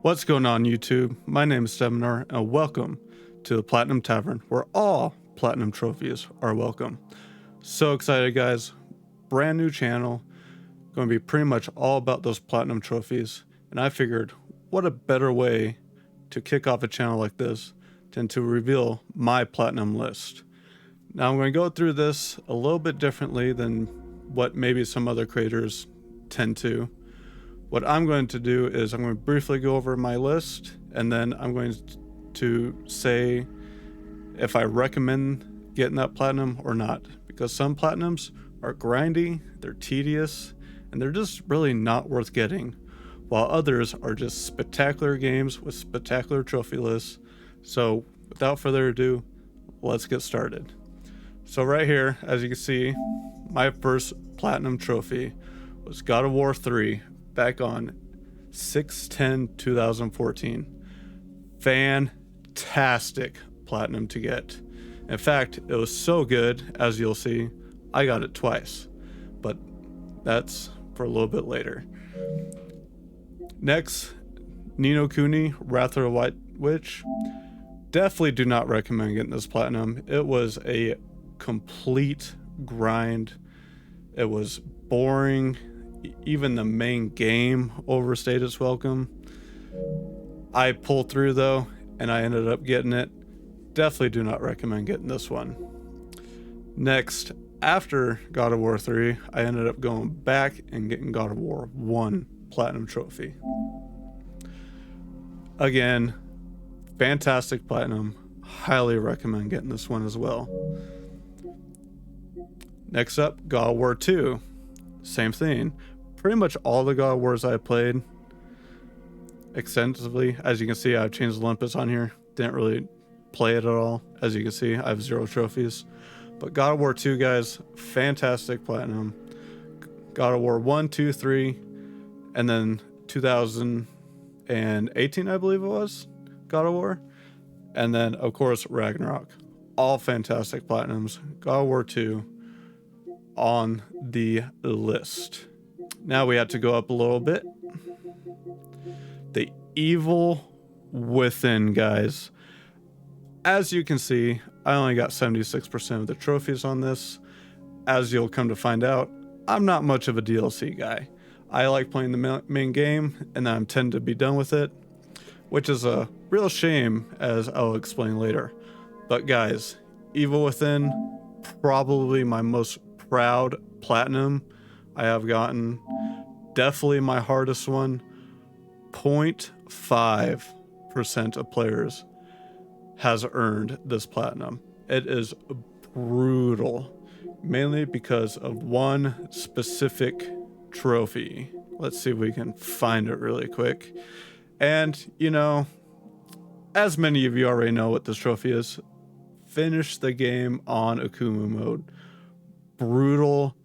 What's going on, YouTube? My name is Seminar, and welcome to the Platinum Tavern, where all Platinum trophies are welcome. So excited, guys. Brand new channel. Going to be pretty much all about those Platinum trophies. And I figured, what a better way to kick off a channel like this than to reveal my Platinum list. Now, I'm going to go through this a little bit differently than what maybe some other creators tend to. What I'm going to do is I'm going to briefly go over my list, and then I'm going to say if I recommend getting that platinum or not. Because some platinums are grindy, they're tedious, and they're just really not worth getting. While others are just spectacular games with spectacular trophy lists. So without further ado, let's get started. So right here, as you can see, my first platinum trophy was God of War 3. Back on 6/10/2014. Fantastic platinum to get. In fact, it was so good, as you'll see, I got it twice. But that's for a little bit later. Next, Ni no Kuni, Wrath of the White Witch. Definitely do not recommend getting this platinum. It was a complete grind. It was boring. Even the main game overstayed its welcome. I pulled through though, and I ended up getting it. Definitely do not recommend getting this one. Next, after God of War 3, I ended up going back and getting God of War 1 platinum trophy. Again, fantastic platinum. Highly recommend getting this one as well. Next up, God of War 2. Same thing. Pretty much all the God of Wars I played extensively. As you can see, I've changed Olympus on here. Didn't really play it at all. As you can see, I have 0 trophies. But God of War 2, guys, fantastic platinum. God of War 1, 2, 3, and then 2018, I believe it was, God of War. And then, of course, Ragnarok. All fantastic platinums. God of War 2 on the list. Now we have to go up a little bit. The Evil Within, guys. As you can see, I only got 76% of the trophies on this. As you'll come to find out, I'm not much of a DLC guy. I like playing the main game, and I tend to be done with it, which is a real shame, as I'll explain later. But guys, Evil Within, probably my most proud platinum I have gotten. Definitely my hardest one. 0.5% of players has earned this platinum. It is brutal, mainly because of one specific trophy. Let's see if we can find it really quick. And you know, as many of you already know what this trophy is, finish the game on Akuma mode. Brutal,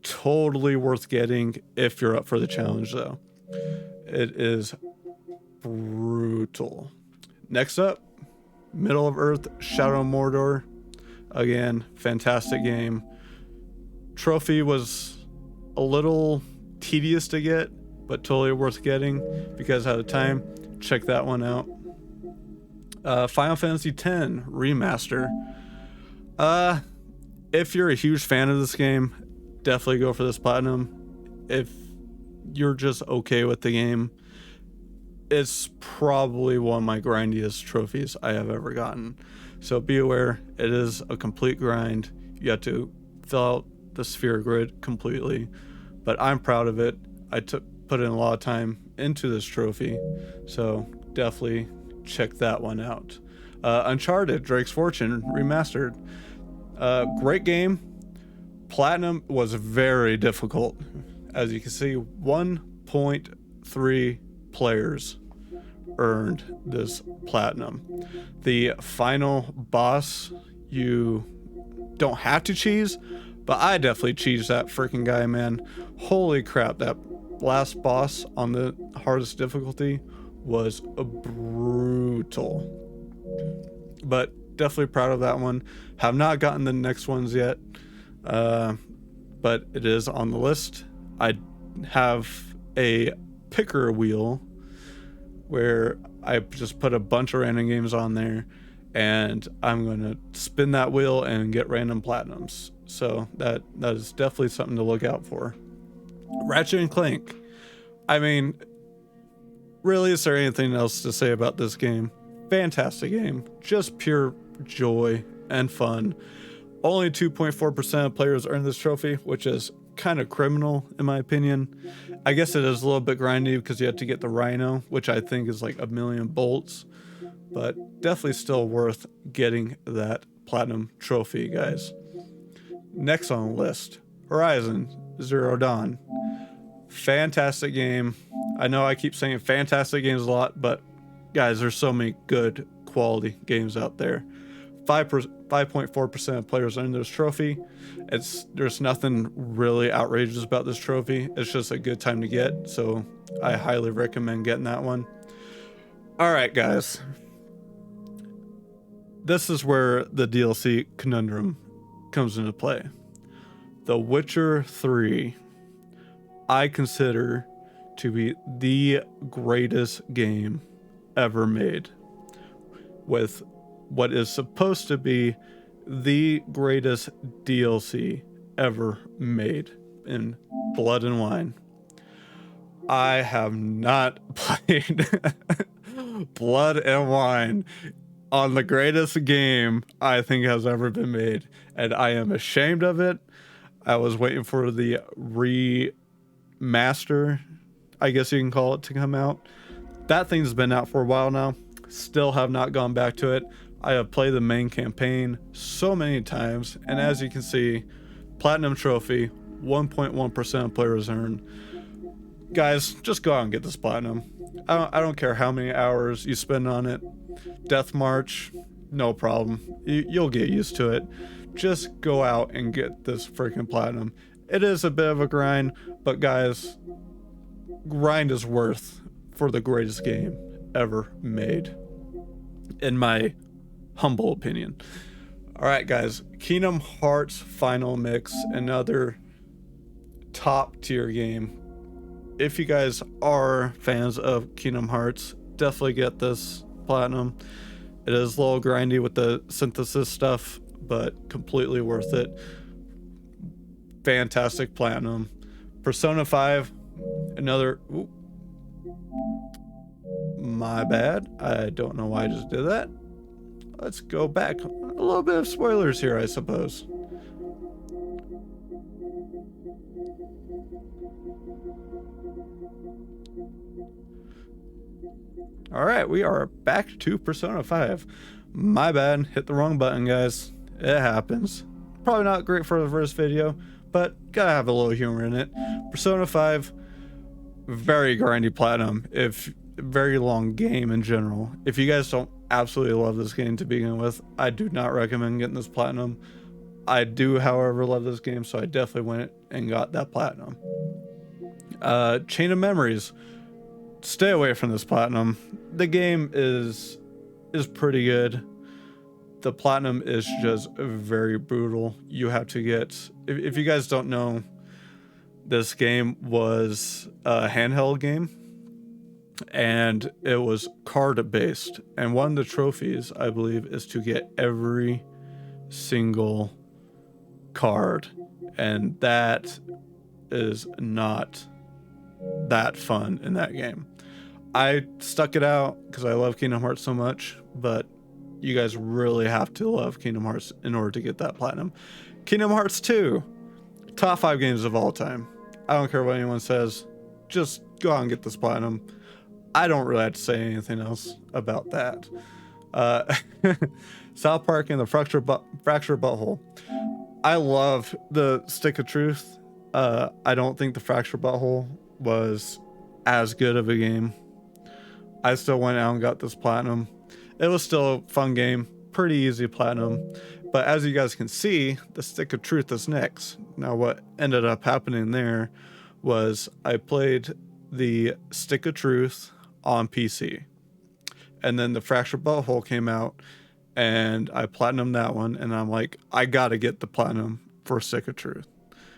totally worth getting if you're up for the challenge though. It is brutal. Next up, Middle of Earth, Shadow of Mordor. Again, fantastic game. Trophy was a little tedious to get, but totally worth getting because at the time, check that one out. Final Fantasy X Remaster. If you're a huge fan of this game, definitely go for this platinum. If you're just okay with the game, it's probably one of my grindiest trophies I have ever gotten. So be aware, it is a complete grind. You have to fill out the sphere grid completely, but I'm proud of it. I put in a lot of time into this trophy, so definitely check that one out. Uncharted Drake's Fortune Remastered. Great game. Platinum was very difficult. As you can see, 1.3 players earned this platinum. The final boss, you don't have to cheese, but I definitely cheesed that freaking guy, man. Holy crap, that last boss on the hardest difficulty was brutal. But definitely proud of that one. Have not gotten the next ones yet, but it is on the list. I have a picker wheel where I just put a bunch of random games on there, and I'm going to spin that wheel and get random platinums. So that is definitely something to look out for. Ratchet and Clank. I mean, really, is there anything else to say about this game? Fantastic game. Just pure joy and fun. Only 2.4% of players earn this trophy, which is kind of criminal in my opinion. I guess it is a little bit grindy because you have to get the Rhino, which I think is like 1,000,000 bolts, but definitely still worth getting that platinum trophy, guys. Next on the list, Horizon Zero Dawn. Fantastic game. I know I keep saying fantastic games a lot, but guys, there's so many good quality games out there. 5.4% of players earn this trophy. There's nothing really outrageous about this trophy. It's just a good time to get, so I highly recommend getting that one. All right, guys. This is where the DLC conundrum comes into play. The Witcher 3, I consider to be the greatest game ever made, with what is supposed to be the greatest DLC ever made in Blood and Wine. I have not played Blood and Wine on the greatest game I think has ever been made, and I am ashamed of it. I was waiting for the remaster, I guess you can call it, to come out. That thing's been out for a while now. Still have not gone back to it. I have played the main campaign so many times, and as you can see, platinum trophy, 1.1% of players earn. Guys, just go out and get this platinum. I don't care how many hours you spend on it. Death March, no problem. You'll get used to it. Just go out and get this freaking platinum. It is a bit of a grind, but guys, grind is worth for the greatest game ever made, in my humble opinion. All right, guys, Kingdom Hearts Final Mix, another top tier game. If you guys are fans of Kingdom Hearts, definitely get this platinum. It is a little grindy with the synthesis stuff, but completely worth it. Fantastic platinum. Persona 5, another... Ooh, my bad. I don't know why I just did that. Let's go back. A little bit of spoilers here, I suppose. All right, we are back to Persona 5. My bad, hit the wrong button, guys. It happens. Probably not great for the first video, but gotta have a little humor in it. Persona 5, very grindy platinum. Very long game in general. If you guys don't absolutely love this game to begin with, I do not recommend getting this platinum. I do, however, love this game, so I definitely went and got that platinum. Chain of Memories. Stay away from this platinum. The game is pretty good. The platinum is just very brutal. You have to get... If you guys don't know, this game was a handheld game, and it was card based, and one of the trophies, I believe, is to get every single card, and that is not that fun in that game. I stuck it out because I love Kingdom Hearts so much, but you guys really have to love Kingdom Hearts in order to get that platinum. Kingdom Hearts 2, top 5 games of all time. I don't care what anyone says, just go out and get this platinum. I don't really have to say anything else about that. South Park and the Fractured Butthole. I love the Stick of Truth. I don't think the Fractured Butthole was as good of a game. I still went out and got this platinum. It was still a fun game, pretty easy platinum. But as you guys can see, the Stick of Truth is next. Now what ended up happening there was I played the Stick of Truth on PC, and then the Fractured Butthole came out, and I platinumed that one, and I'm like, I gotta get the platinum for Stick of Truth,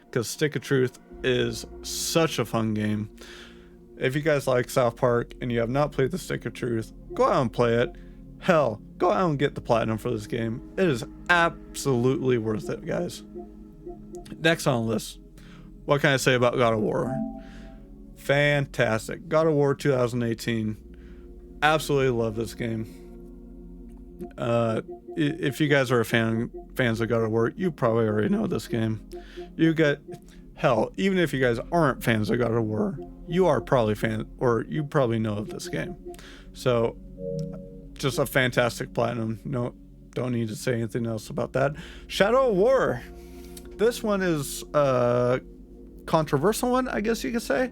because Stick of Truth is such a fun game. If you guys like South Park and you have not played The Stick of Truth, go out and play it. Hell, go out and get the platinum for this game. It is absolutely worth it, guys. Next on the list, what can I say about God of War? Fantastic. God of War 2018. Absolutely love this game. If you guys are fans of God of War, you probably already know this game. Hell, even if you guys aren't fans of God of War, you are probably you probably know of this game. So, just a fantastic platinum. No, don't need to say anything else about that. Shadow of War. This one is a controversial one, I guess you could say.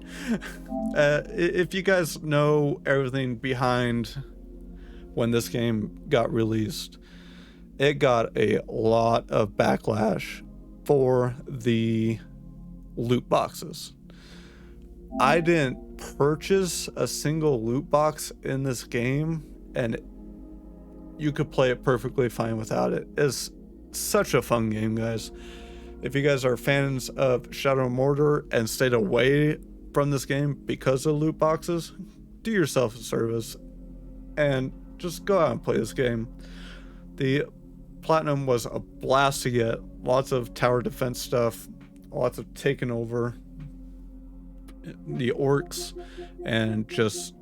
If you guys know everything behind when this game got released, it got a lot of backlash for the loot boxes. I didn't purchase a single loot box in this game, and you could play it perfectly fine without it. It's such a fun game, guys. If you guys are fans of Shadow of Mordor and stayed away from this game because of loot boxes, do yourself a service and just go out and play this game. The platinum was a blast to get. Lots of tower defense stuff, lots of taking over the orcs, and just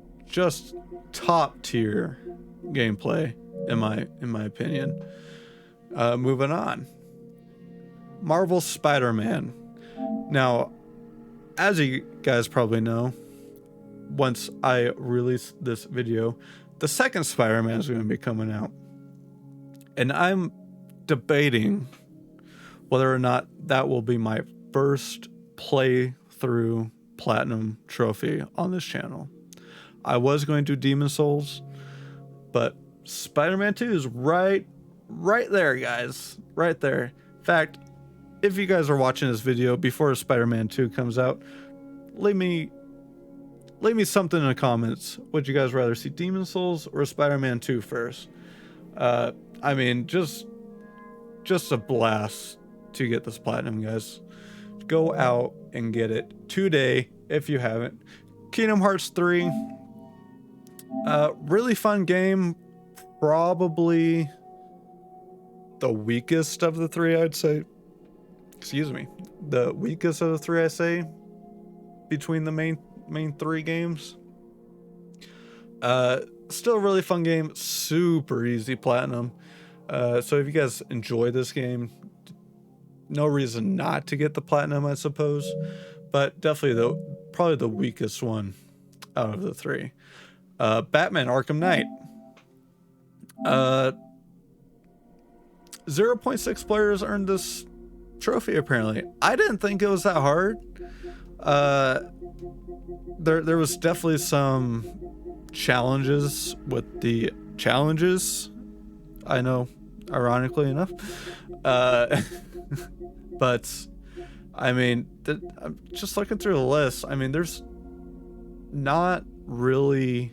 top tier gameplay in my opinion. Moving on, Marvel Spider-Man. Now, as you guys probably know, once I release this video, the second Spider-Man is going to be coming out, and I'm debating whether or not that will be my first playthrough platinum trophy on this channel. I was going to Demon Souls, but Spider-Man 2 is right there, guys. Right there. In fact, if you guys are watching this video before Spider-Man 2 comes out, leave me something in the comments. Would you guys rather see Demon Souls or Spider-Man 2 first? I mean, just a blast to get this platinum, guys. Go out and get it today if you haven't. Kingdom Hearts 3. Really fun game. Probably the weakest of the three, I'd say. Excuse me. The weakest of the three, I say, between the main three games. Still a really fun game. Super easy platinum. So if you guys enjoy this game, no reason not to get the platinum, I suppose. But definitely probably the weakest one out of the three. Batman Arkham Knight. 0.6 players earned this trophy, apparently. I didn't think it was that hard. There was definitely some challenges with the challenges. I know, ironically enough. But I mean, I'm just looking through the list. I mean, there's not really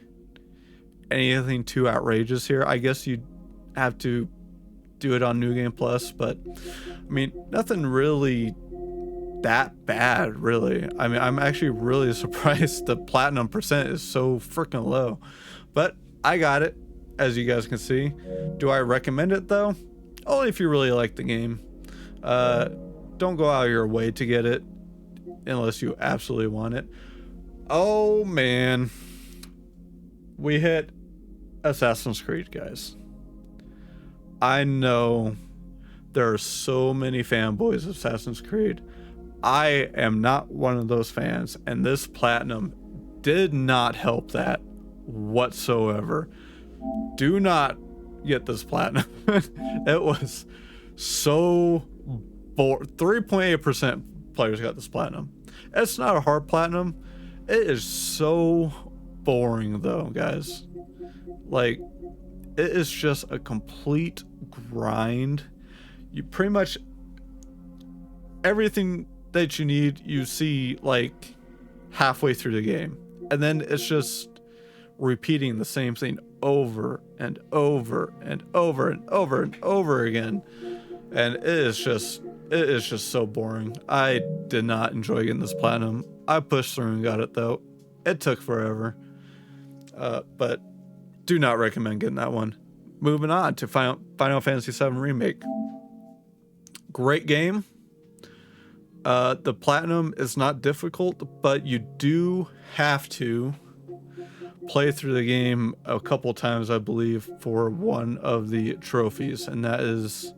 anything too outrageous here. I guess you'd have to do it on New Game Plus, but I mean, nothing really that bad, really. I mean, I'm actually really surprised the platinum percent is so freaking low, but I got it, as you guys can see. Do I recommend it though? Only if you really like the game. Don't go out of your way to get it unless you absolutely want it. Oh man, we hit Assassin's Creed, guys. I know there are so many fanboys of Assassin's Creed. I am not one of those fans, and this platinum did not help that whatsoever. Do not get this platinum. It was so 3.8% players got this platinum. It's not a hard platinum. It is so boring though, guys. Like, it is just a complete grind. You pretty much everything that you need you see like halfway through the game, and then it's just repeating the same thing over and over and over and over and over again, and it is just so boring. I did not enjoy getting this platinum. I pushed through and got it though. It took forever. But do not recommend getting that one. Moving on to Final Fantasy VII Remake. Great game. The platinum is not difficult, but you do have to play through the game a couple times, I believe, for one of the trophies, and that is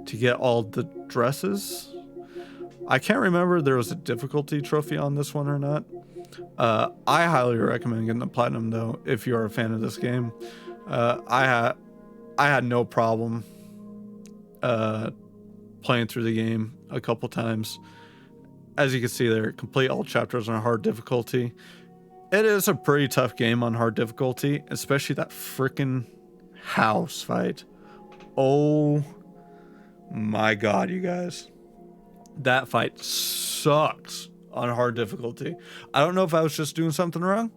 to get all the dresses. I can't remember if there was a difficulty trophy on this one or not. I highly recommend getting the platinum though if you're a fan of this game. I had no problem playing through the game a couple times. As you can see there, complete all chapters on hard difficulty. It is a pretty tough game on hard difficulty, especially that freaking house fight. Oh my god, you guys. That fight sucks on hard difficulty. I don't know if I was just doing something wrong.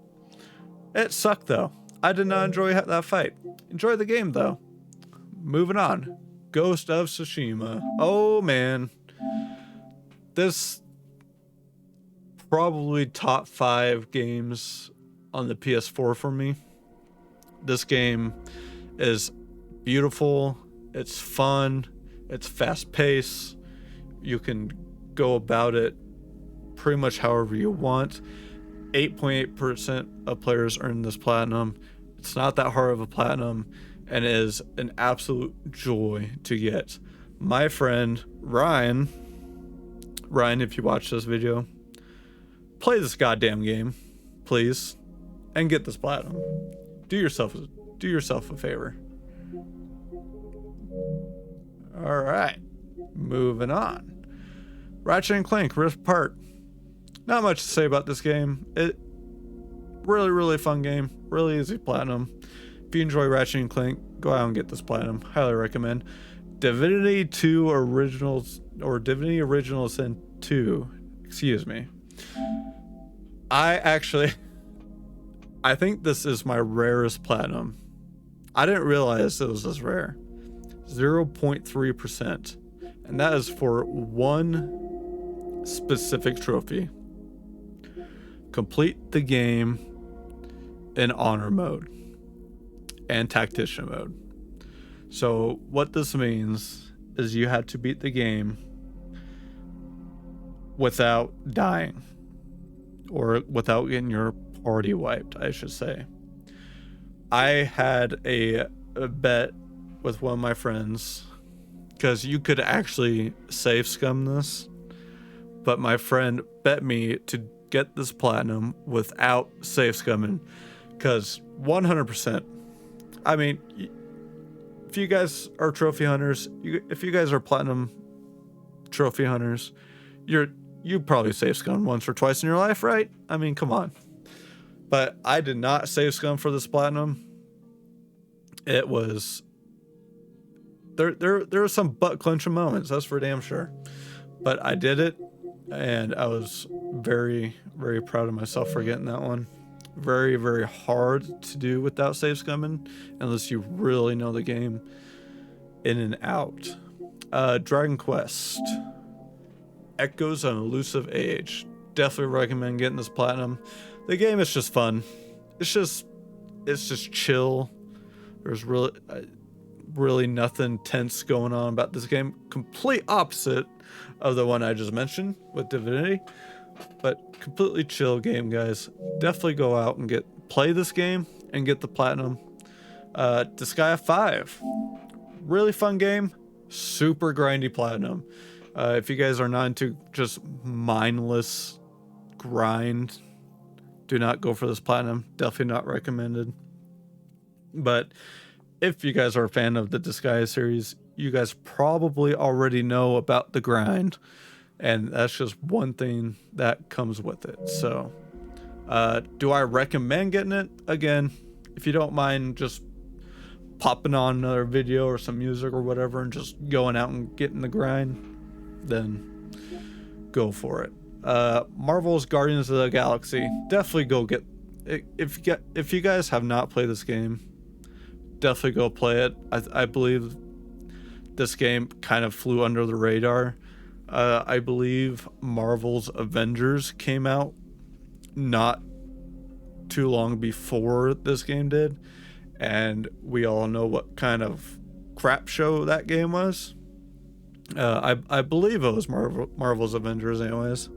It sucked though. I did not enjoy that fight. Enjoy the game though. Moving on. Ghost of Tsushima. Oh man. This probably top 5 games on the PS4 for me. This game is beautiful. It's fun. It's fast paced. You can go about it pretty much however you want. 8.8% of players earn this platinum. It's not that hard of a platinum, and it is an absolute joy to get. My friend Ryan, if you watch this video, play this goddamn game, please, and get this platinum. Do yourself a favor. All right, moving on. Ratchet and Clank Rift Apart. Not much to say about this game. It really fun game, really easy platinum. If you enjoy Ratchet and Clank, go out and get this platinum. Highly recommend. Divinity 2 Originals, or Divinity Original Sin 2, excuse me. I think this is my rarest platinum. I didn't realize it was this rare. 0.3%. And that is for one specific trophy. Complete the game in honor mode and tactician mode. So what this means is you had to beat the game without dying, or without getting your party wiped, I should say. I had a bet with one of my friends, because you could actually save scum this, but my friend bet me to get this platinum without save scumming, because 100%, I mean, if you guys are trophy hunters, if you guys are platinum trophy hunters, you probably save scum once or twice in your life, right? I mean, come on. But I did not save scum for this platinum. It was there were some butt clenching moments, that's for damn sure. But I did it, and I was very proud of myself for getting that one. Very hard to do without save scumming, unless you really know the game in and out. Dragon Quest Echoes of an Elusive Age. Definitely recommend getting this platinum. The game is just fun. It's just chill. There's really nothing tense going on about this game. Complete opposite of the one I just mentioned with Divinity, but completely chill game, guys. Definitely go out and play this game and get the platinum. Disgaea 5, really fun game, super grindy platinum. If you guys are not into just mindless grind, do not go for this platinum. Definitely not recommended. But if you guys are a fan of the Disgaea series, you guys probably already know about the grind, and that's just one thing that comes with it. So do I recommend getting it? Again, if you don't mind just popping on another video or some music or whatever and just going out and getting the grind, then go for it. Marvel's Guardians of the Galaxy, definitely go get it. If you guys have not played this game, definitely go play it. I believe this game kind of flew under the radar. I believe Marvel's Avengers came out not too long before this game did, and we all know what kind of crap show that game was. I believe it was Marvel's Avengers, anyways.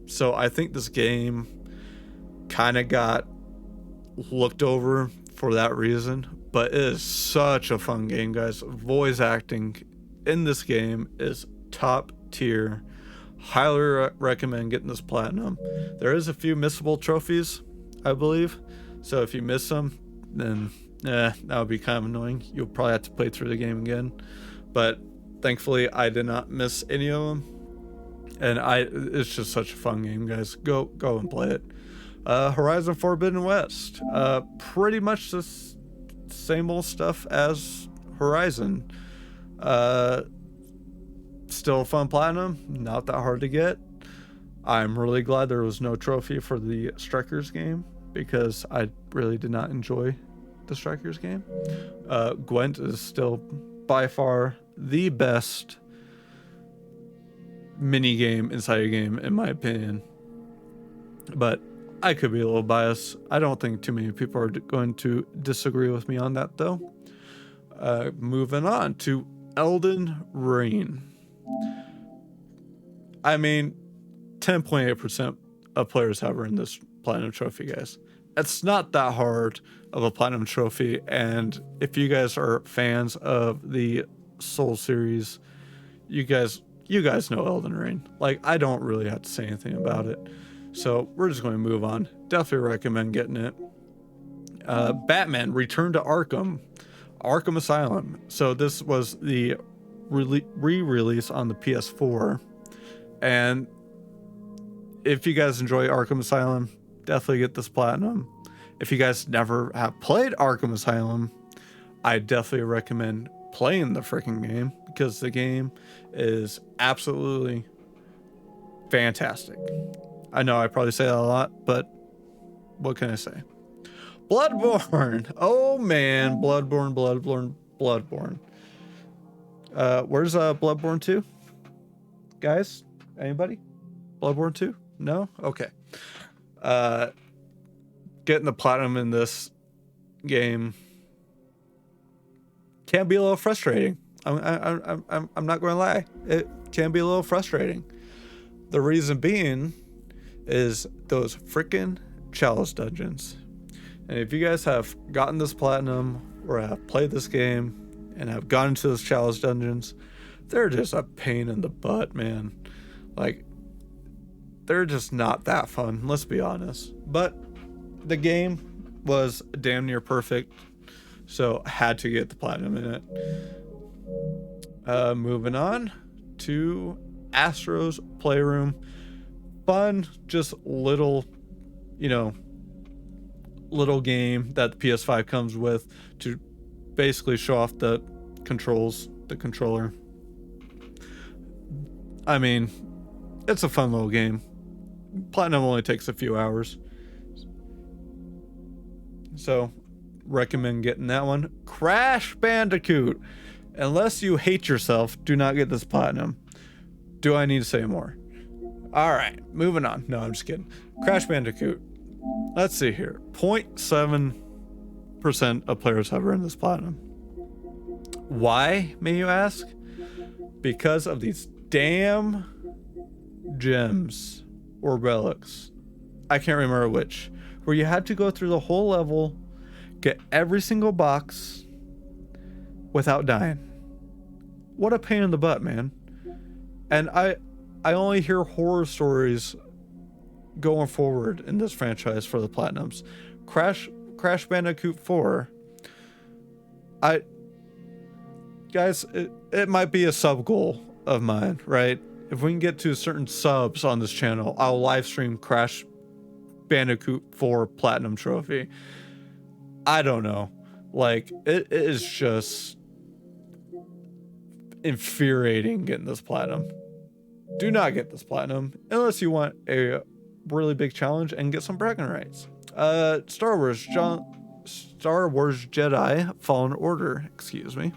So I think this game kind of got looked over for that reason, but it is such a fun game, guys. Voice acting in this game is top tier. Highly recommend getting this platinum. There is a few missable trophies, I believe, so if you miss them, then that would be kind of annoying. You'll probably have to play through the game again, but thankfully I did not miss any of them, and it's just such a fun game, guys. Go and play it. Horizon Forbidden West, pretty much the same old stuff as Horizon. Still a fun platinum, not that hard to get. I'm really glad there was no trophy for the Strikers game, because I really did not enjoy the Strikers game. Gwent is still by far the best mini game inside a game, in my opinion, but I could be a little biased. I don't think too many people are going to disagree with me on that, though. Moving on to Elden Ring. I mean, 10.8% of players have earned this platinum trophy, guys. It's not that hard of a platinum trophy, and if you guys are fans of the Soul series, you guys know Elden Ring. Like, I don't really have to say anything about it, so we're just going to move on. Definitely recommend getting it. Batman Return to Arkham Asylum. So this was the re-release on the PS4, and if you guys enjoy Arkham Asylum, definitely get this platinum. If you guys never have played Arkham Asylum, I definitely recommend playing the freaking game, because the game is absolutely fantastic. I know I probably say that a lot, but what can I say? Bloodborne. Oh man, Bloodborne. Where's Bloodborne 2? Guys, anybody? Bloodborne 2? No? Okay. Getting the platinum in this game can be a little frustrating. I'm not going to lie. It can be a little frustrating. The reason being is those freaking chalice dungeons. And if you guys have gotten this platinum or have played this game and have gone into those chalice dungeons, they're just a pain in the butt, man. Like, they're just not that fun, let's be honest. But the game was damn near perfect, so had to get the platinum in it. Moving on to Astro's Playroom. Fun, just little game that the PS5 comes with to basically show off the controller. I mean, it's a fun little game. Platinum only takes a few hours, so recommend getting that one. Crash Bandicoot. Unless you hate yourself, do not get this platinum. Do I need to say more? All right, moving on. No, I'm just kidding. Crash Bandicoot. Let's see here. 0.7% of players have earned this platinum. Why, may you ask? Because of these damn gems or relics. I can't remember which. Where you had to go through the whole level, get every single box without dying. What a pain in the butt, man. And I only hear horror stories going forward in this franchise for the platinums. Crash Bandicoot 4. Guys, it might be a sub goal of mine, right? If we can get to certain subs on this channel, I'll live stream Crash Bandicoot 4 platinum trophy. I don't know. Like, it is just infuriating getting this platinum. Do not get this platinum unless you want a really big challenge and get some bragging rights. Star Wars Jedi Fallen Order, excuse me.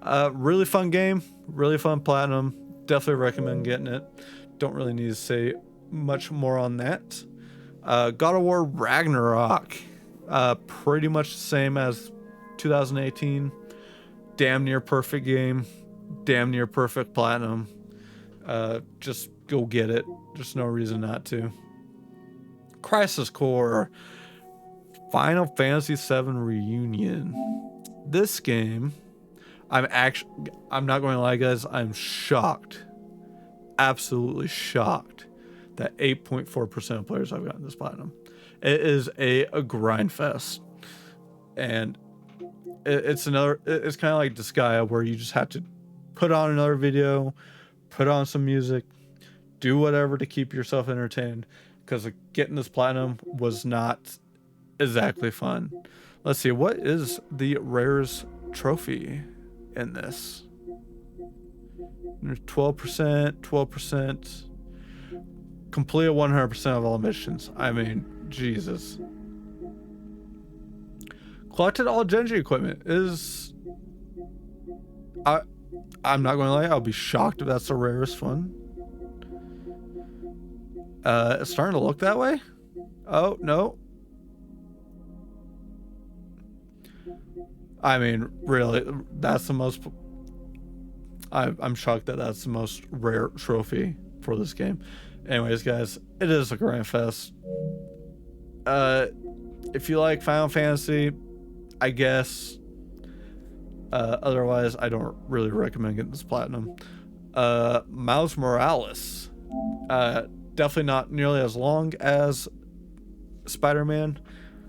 Really fun game, really fun platinum. Definitely recommend getting it. Don't really need to say much more on that. God of War Ragnarok, pretty much the same as 2018. Damn near perfect game, damn near perfect platinum. Just go get it. There's no reason not to. Crisis Core, Final Fantasy VII Reunion. This game, I'm not going to lie, guys. I'm shocked, absolutely shocked, that 8.4% of players have gotten this platinum. It is a grind fest, and it's kind of like Disgaea, where you just have to put on another video, put on some music, do whatever to keep yourself entertained, because getting this platinum was not exactly fun. Let's see, what is the rarest trophy in this? 12%. Complete 100% of all missions. I mean, Jesus. Collected all Genji equipment is... I'm not going to lie, I'll be shocked if that's the rarest one. It's starting to look that way. Oh, no. I mean, really, that's the most... I'm shocked that that's the most rare trophy for this game. Anyways, guys, it is a grind fest. If you like Final Fantasy, I guess. Otherwise, I don't really recommend getting this platinum. Miles Morales. Definitely not nearly as long as Spider-Man.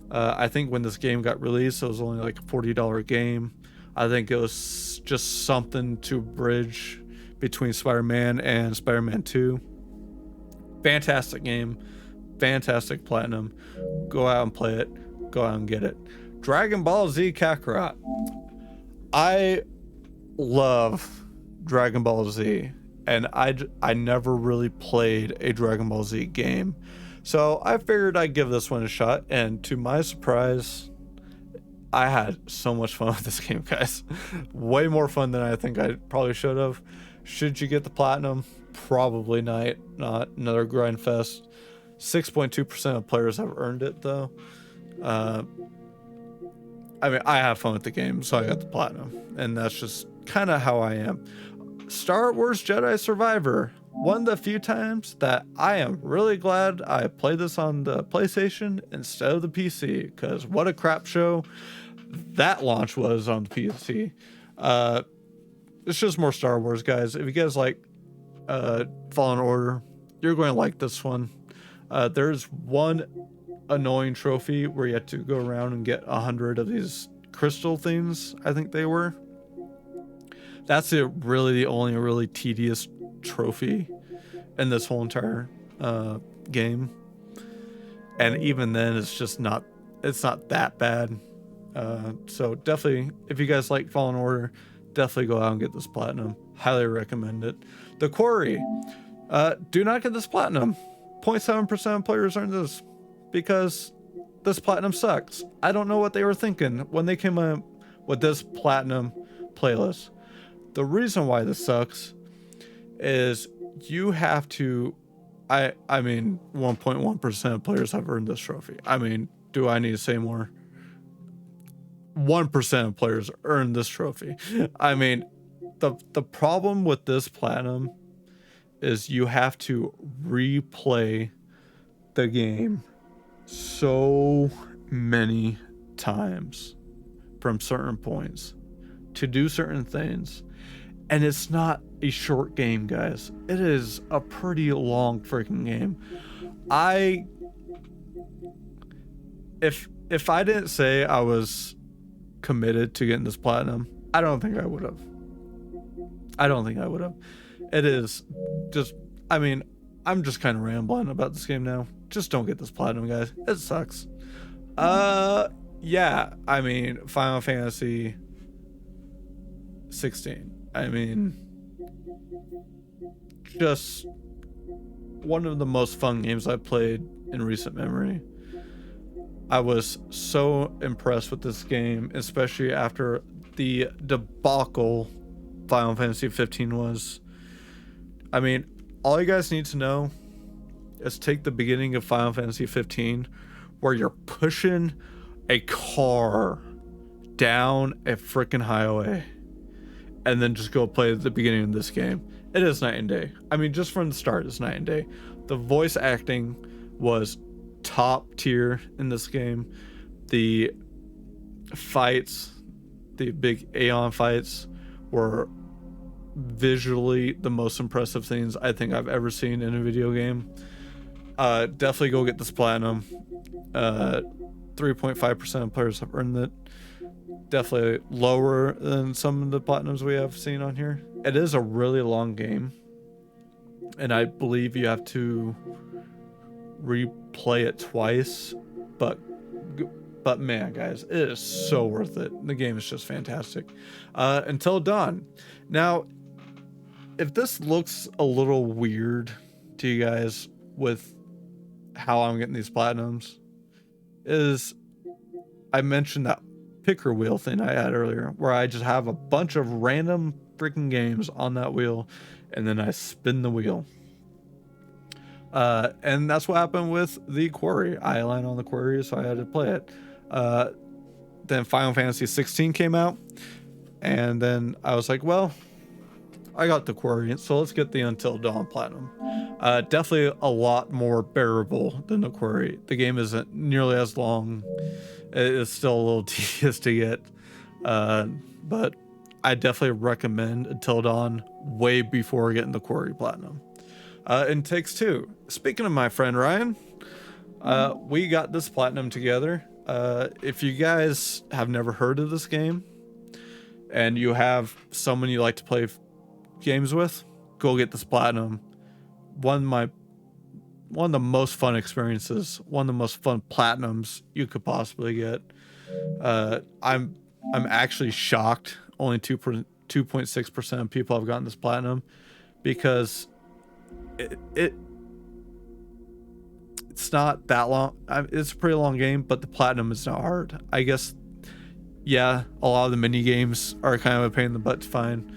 I think when this game got released, it was only like a $40 game. I think it was just something to bridge between Spider-Man and Spider-Man 2. Fantastic game. Fantastic platinum. Go out and play it. Go out and get it. Dragon Ball Z Kakarot. I love Dragon Ball Z, and I never really played a Dragon Ball Z game. So I figured I'd give this one a shot, and to my surprise, I had so much fun with this game, guys. Way more fun than I think I probably should have. Should you get the platinum? Probably not. Not another grind fest. 6.2% of players have earned it, though. I mean, I have fun with the game, so I got the platinum, and that's just kind of how I am. Star Wars Jedi Survivor. One of the few times that I am really glad I played this on the PlayStation instead of the PC, because what a crap show that launch was on the PC. It's just more Star Wars, guys. If you guys like Fallen Order, you're going to like this one. There's one annoying trophy where you have to go around and get 100 of these crystal things, I think they were. That's really the only really tedious trophy in this whole entire game, and even then it's not that bad. So definitely, if you guys like Fallen Order, definitely go out and get this platinum. Highly recommend it. The Quarry. Do not get this platinum. 0.7% of players earn this because this platinum sucks. I don't know what they were thinking when they came up with this platinum playlist. The reason why this sucks is you have to, I mean, 1.1% of players have earned this trophy. I mean, do I need to say more? 1% of players earn this trophy. I mean, the problem with this platinum is you have to replay the game so many times from certain points to do certain things. And it's not a short game, guys. It is a pretty long freaking game. If I didn't say I was committed to getting this platinum, I don't think I would have. It is just, I mean, I'm just kind of rambling about this game now. Just don't get this platinum, guys. It sucks. Yeah, I mean, Final Fantasy 16. I mean, just one of the most fun games I've played in recent memory. I was so impressed with this game, especially after the debacle Final Fantasy 15 was. I mean, all you guys need to know is take the beginning of Final Fantasy 15, where you're pushing a car down a freaking highway, and then just go play the beginning of this game. It is night and day. I mean, just from the start, it's night and day. The voice acting was top tier in this game. The fights, the big Aeon fights, were visually the most impressive things I think I've ever seen in a video game. Definitely go get this platinum. 3.5% of players have earned it. Definitely lower than some of the platinums we have seen on here. It is a really long game, and I believe you have to replay it twice, but man, guys, it is so worth it. The game is just fantastic. Until Dawn. Now, if this looks a little weird to you guys with how I'm getting these platinums, is I mentioned that picker wheel thing I had earlier, where I just have a bunch of random freaking games on that wheel, and then I spin the wheel. And that's what happened with the Quarry. I aligned on the Quarry, so I had to play it. Then Final Fantasy 16 came out, and then I was like, well, I got the Quarry, so let's get the Until Dawn platinum. Definitely a lot more bearable than the Quarry. The game isn't nearly as long. It's still a little tedious to get, but I definitely recommend Until Dawn way before getting the Quarry platinum. In Takes Two, speaking of my friend Ryan, we got this platinum together. If you guys have never heard of this game and you have someone you like to play games with, go get this platinum. One of the most fun experiences, one of the most fun platinums you could possibly get. I'm actually shocked only 2.6% of people have gotten this platinum, because it's not that long. It's a pretty long game, but the platinum is not hard. I guess, yeah, a lot of the mini games are kind of a pain in the butt to find,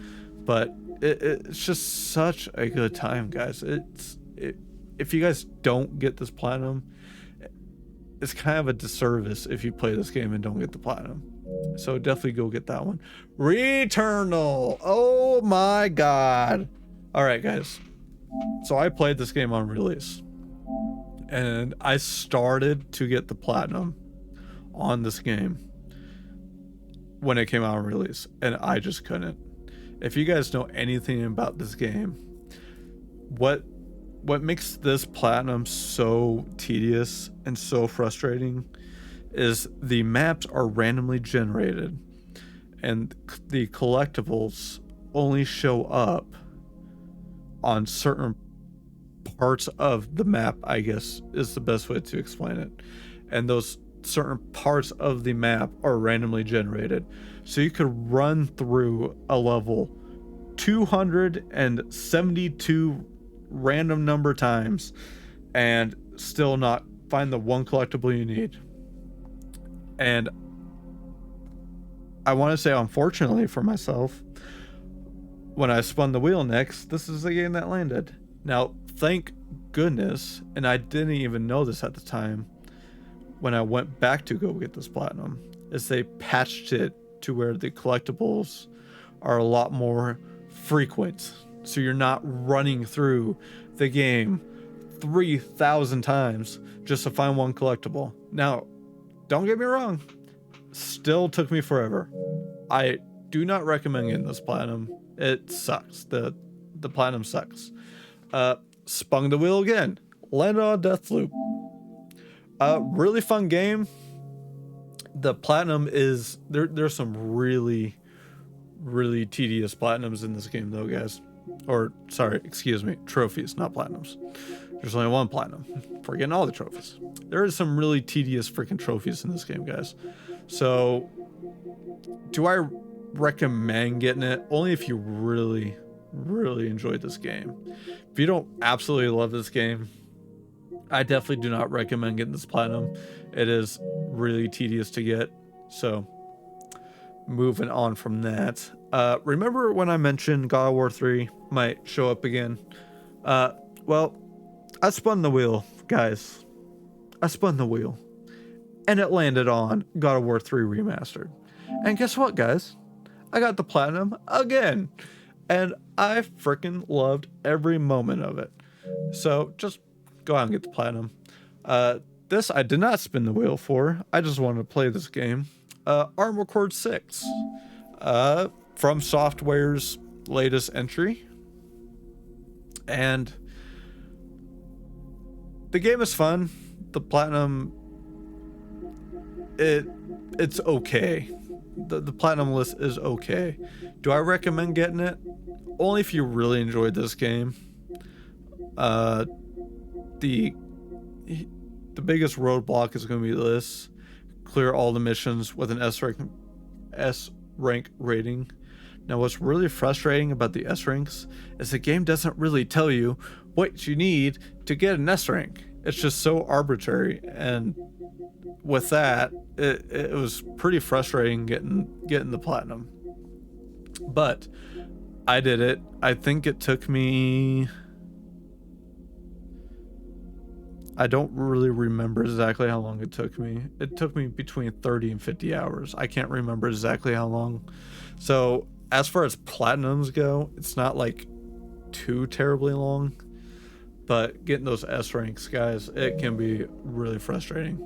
but it's just such a good time, guys. If you guys don't get this platinum, it's kind of a disservice if you play this game and don't get the platinum. So definitely go get that one. Returnal. Oh my god. All right, guys. So I played this game on release, and I started to get the platinum on this game when it came out on release, and I just couldn't. If you guys know anything about this game, what makes this platinum so tedious and so frustrating is the maps are randomly generated, and the collectibles only show up on certain parts of the map, I guess is the best way to explain it. And those certain parts of the map are randomly generated. So you could run through a level 272 random number times and still not find the one collectible you need. And I want to say, unfortunately for myself, when I spun the wheel next, this is the game that landed. Now, thank goodness, and I didn't even know this at the time when I went back to go get this platinum, is they patched it to where the collectibles are a lot more frequent. So you're not running through the game 3,000 times just to find one collectible. Now, don't get me wrong, still took me forever. I do not recommend getting this platinum. It sucks. The platinum sucks. Spun the wheel again. Landed on Deathloop. Really fun game. The platinum is there's some really tedious platinums in this game though, guys. Or sorry, excuse me, trophies, not platinums. There's only one platinum for getting all the trophies. There is some really tedious freaking trophies in this game, guys. So do I recommend getting it? Only if you really enjoyed this game. If you don't absolutely love this game, I definitely do not recommend getting this platinum. It is really tedious to get. So moving on from that, remember when I mentioned God of War 3 might show up again? Well, I spun the wheel, guys. I spun the wheel. And it landed on God of War 3 Remastered. And guess what, guys? I got the platinum again. And I freaking loved every moment of it. So just go out and get the platinum. This I did not spin the wheel for. I just wanted to play this game. Armored Core 6. From Software's latest entry. And the game is fun. The platinum, it's okay. The platinum list is okay. Do I recommend getting it? Only if you really enjoyed this game. The biggest roadblock is going to be this: clear all the missions with an S rank rating. Now, what's really frustrating about the S ranks is the game doesn't really tell you what you need to get an S rank. It's just so arbitrary, and with that, it was pretty frustrating getting the platinum. But I did it. I think it took me, I don't really remember exactly how long it took me. It took me between 30 and 50 hours. I can't remember exactly how long. So as far as platinums go, it's not like too terribly long, but getting those S ranks, guys, it can be really frustrating.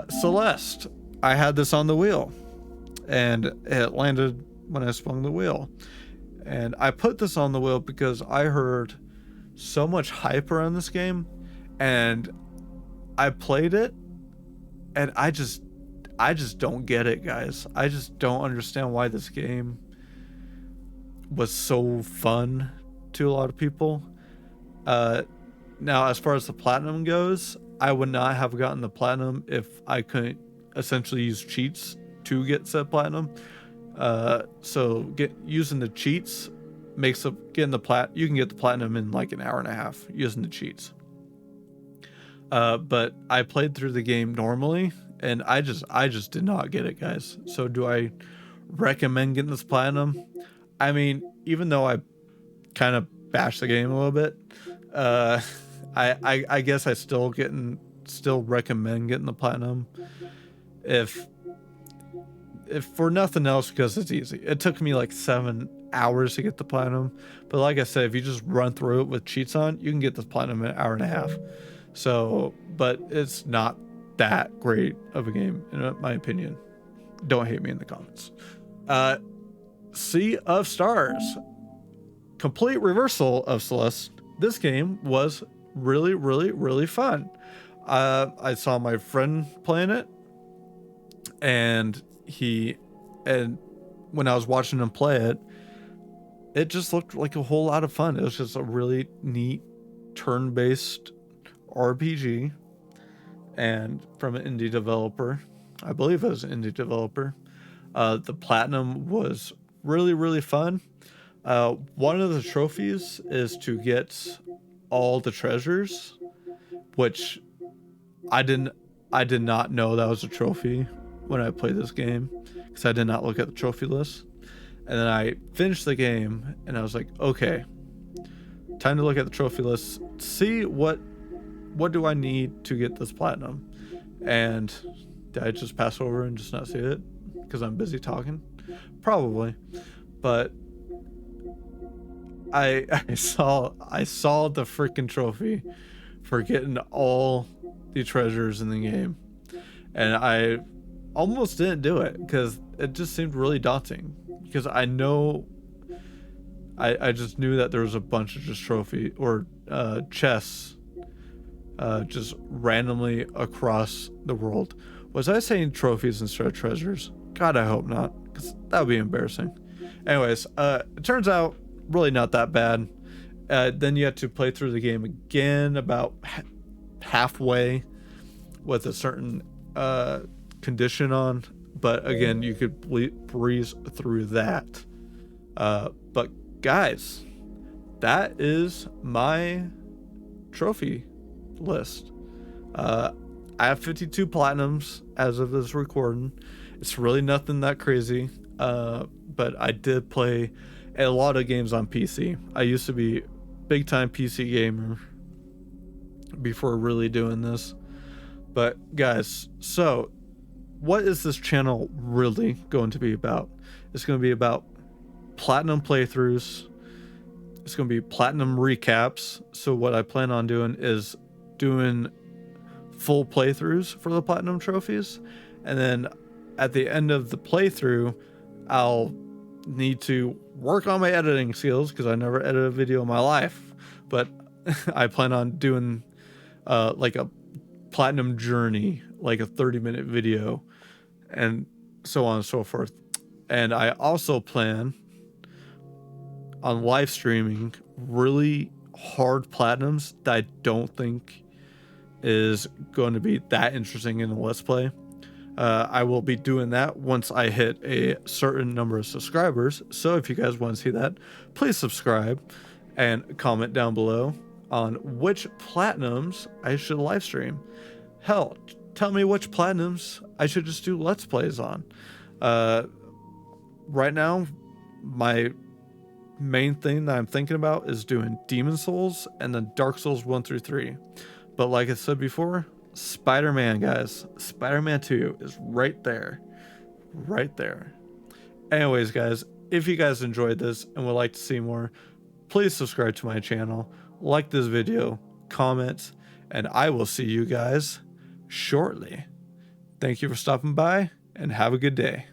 Celeste, I had this on the wheel and it landed when I spun the wheel. And I put this on the wheel because I heard so much hype around this game, and I played it and I just don't get it, guys. I just don't understand why this game was so fun to a lot of people. Now, as far as the platinum goes, I would not have gotten the platinum if I couldn't essentially use cheats to get said platinum. So using the cheats makes getting the you can get the platinum in like an hour and a half using the cheats. But I played through the game normally, and I just did not get it, guys. So do I recommend getting this platinum? I mean, even though I kind of bashed the game a little bit, I guess I still recommend getting the platinum if for nothing else, because it's easy. It took me like 7 hours to get the platinum, but like I said, if you just run through it with cheats on, you can get the platinum in an hour and a half. So, but it's not that great of a game in my opinion. Don't hate me in the comments. Sea of Stars, complete reversal of Celeste. This game was really, really, really fun. I saw my friend playing it, and when I was watching him play it, it just looked like a whole lot of fun. It was just a really neat turn-based RPG, and from an indie developer. I believe it was an indie developer. The platinum was really, really fun. One of the trophies is to get all the treasures, which I did not know that was a trophy when I played this game, because I did not look at the trophy list. And then I finished the game and I was like, okay, time to look at the trophy list, see what do I need to get this platinum. And did I just pass over and just not see it because I'm busy talking? Probably. But I saw the freaking trophy for getting all the treasures in the game, and I almost didn't do it because it just seemed really daunting, because I just knew that there was a bunch of just trophy or chests just randomly across the world. Was I saying trophies instead of treasures? God, I hope not, because that would be embarrassing. Anyways, it turns out really not that bad. Then you have to play through the game again about halfway with a certain condition on, but again, you could breeze through that. But guys, that is my trophy list. I have 52 platinums as of this recording. It's really nothing that crazy, but I did play a lot of games on PC. I used to be big time PC gamer, before really doing this. But guys, so what is this channel really going to be about? It's going to be about platinum playthroughs. It's going to be platinum recaps. So what I plan on doing is doing full playthroughs for the platinum trophies, and then at the end of the playthrough, I'll need to work on my editing skills because I never edited a video in my life, but I plan on doing like a platinum journey, like a 30-minute video, and so on and so forth. And I also plan on live streaming really hard platinums that I don't think is going to be that interesting in the Let's Play. I will be doing that once I hit a certain number of subscribers. So if you guys want to see that, please subscribe and comment down below on which platinums I should live stream. Hell, tell me which platinums I should just do Let's Plays on. Right now, my main thing that I'm thinking about is doing Demon Souls and then Dark Souls 1 through 3. But like I said before, Spider-Man, guys. Spider-Man 2 is right there. Right there. Anyways, guys, if you guys enjoyed this and would like to see more, please subscribe to my channel, like this video, comment, and I will see you guys shortly. Thank you for stopping by, and have a good day.